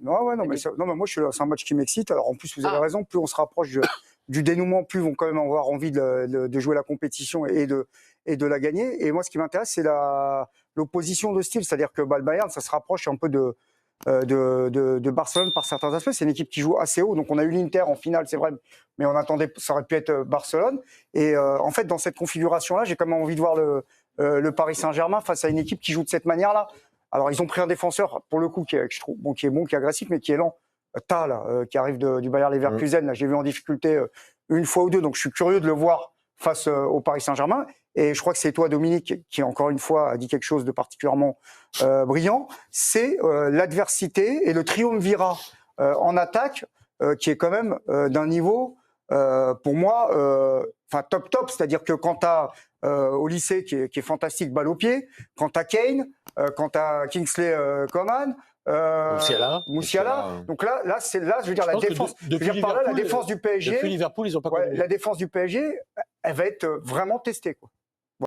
Non, ouais, non, non, mais moi, c'est un match qui m'excite. Alors, en plus, vous avez raison, plus on se rapproche du dénouement, plus ils vont quand même avoir envie de jouer la compétition et de la gagner. Et moi, ce qui m'intéresse, c'est l'opposition de style. C'est-à-dire que le Bayern, ça se rapproche un peu de Barcelone par certains aspects. C'est une équipe qui joue assez haut. Donc, on a eu l'Inter en finale, c'est vrai, mais on attendait, ça aurait pu être Barcelone. Et en fait, dans cette configuration-là, j'ai quand même envie de voir le Paris Saint-Germain face à une équipe qui joue de cette manière-là. Alors, ils ont pris un défenseur, pour le coup, qui est bon, qui est agressif, mais qui est lent. Qui arrive du Bayer Leverkusen. Là, j'ai vu en difficulté une fois ou deux. Donc, je suis curieux de le voir face au Paris Saint-Germain. Et je crois que c'est toi, Dominique, qui, encore une fois, a dit quelque chose de particulièrement brillant. C'est l'adversité et le triumvirat en attaque qui est quand même d'un niveau, pour moi, top. C'est-à-dire que quand tu as au lycée, qui est fantastique, balle au pied, quand tu as Kane, quand tu as Kingsley Coman, Musiala. Donc là, je veux dire, la défense. Je veux dire, par là, la défense du PSG. Depuis Liverpool, ils n'ont pas connu. La défense du PSG, elle va être vraiment testée, quoi.